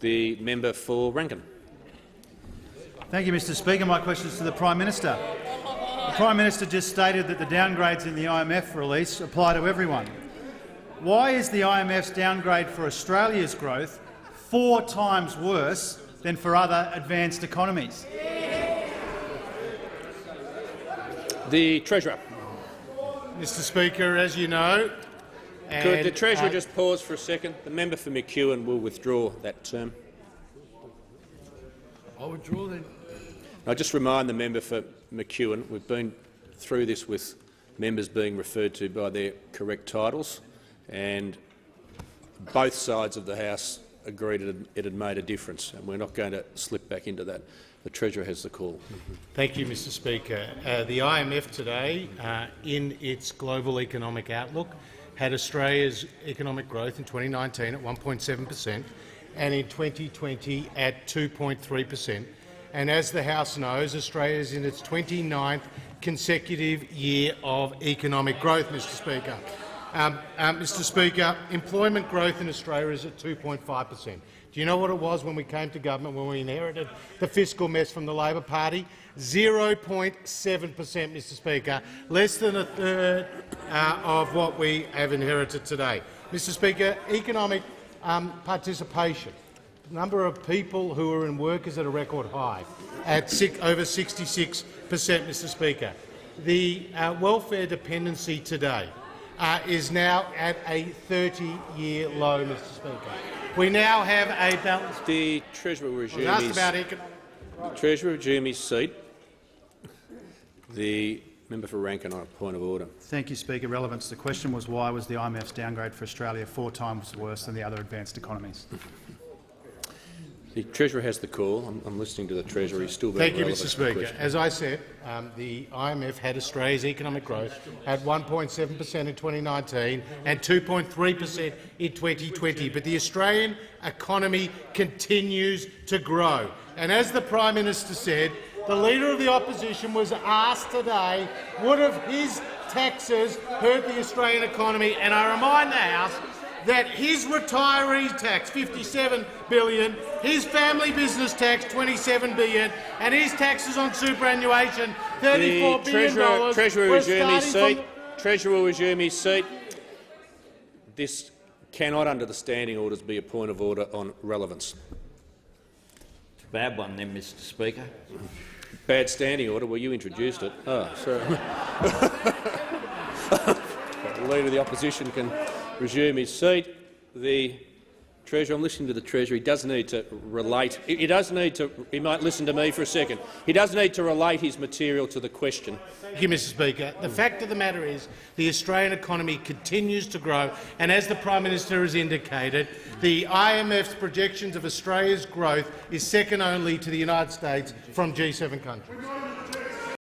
The member for Rankin. Thank you, Mr Speaker. My question is to the Prime Minister. The Prime Minister just stated that the downgrades in the IMF release apply to everyone. Why is the IMF's downgrade for Australia's growth 4 times worse than for other advanced economies? The Treasurer. Mr Speaker, as you know— Could the Treasurer just pause for a second? The member for McEwen will withdraw that term. I'll withdraw then. I just remind the member for McEwen we've been through this with members being referred to by their correct titles, and both sides of the House agreed it had made a difference, and we're not going to slip back into that. The Treasurer has the call. Thank you, Mr Speaker. The IMF today, in its global economic outlook, had Australia's economic growth in 2019 at 1.7% and in 2020 at 2.3%. And as the House knows, Australia is in its 29th consecutive year of economic growth, Mr Speaker. Mr Speaker, employment growth in Australia is at 2.5%. Do you know what it was when we came to government, when we inherited the fiscal mess from the Labor Party? 0.7%, Mr Speaker, less than a third of what we have inherited today. Mr Speaker, economic participation, the number of people who are in work is at a record high, at over 66%, Mr Speaker. The welfare dependency today is now at a 30-year low, Mr Speaker. We now have a balance. The Treasurer will resume his seat. The member for Rankin on a point of order. Thank you, Speaker. Relevance. The question was why was the IMF's downgrade for Australia 4 times worse than the other advanced economies? The Treasurer has the call. I'm listening to the Treasurer. He's still very relevant. Thank you, Mr Speaker. As I said, the IMF had Australia's economic growth at 1.7% in 2019 and 2.3% in 2020, but the Australian economy continues to grow. And as the Prime Minister said, the Leader of the Opposition was asked today, would have his taxes hurt the Australian economy? And I remind the House that his retiree tax, $57 billion, his family business tax, $27 billion, and his taxes on superannuation, $34 billion. Treasurer will resume his seat. Treasurer will resume his seat. This cannot, under the standing orders, be a point of order on relevance. It's a bad one then, Mr Speaker. Bad standing order? Well, you introduced it. Oh, sorry. The Leader of the Opposition can resume his seat. The Treasurer, I'm listening to the Treasurer. He does need to relate. He does need to. He might listen to me for a second. He does need to relate his material to the question. Thank you, Mr Speaker. The fact of the matter is the Australian economy continues to grow, and as the Prime Minister has indicated, the IMF's projections of Australia's growth is second only to the United States from G7 countries.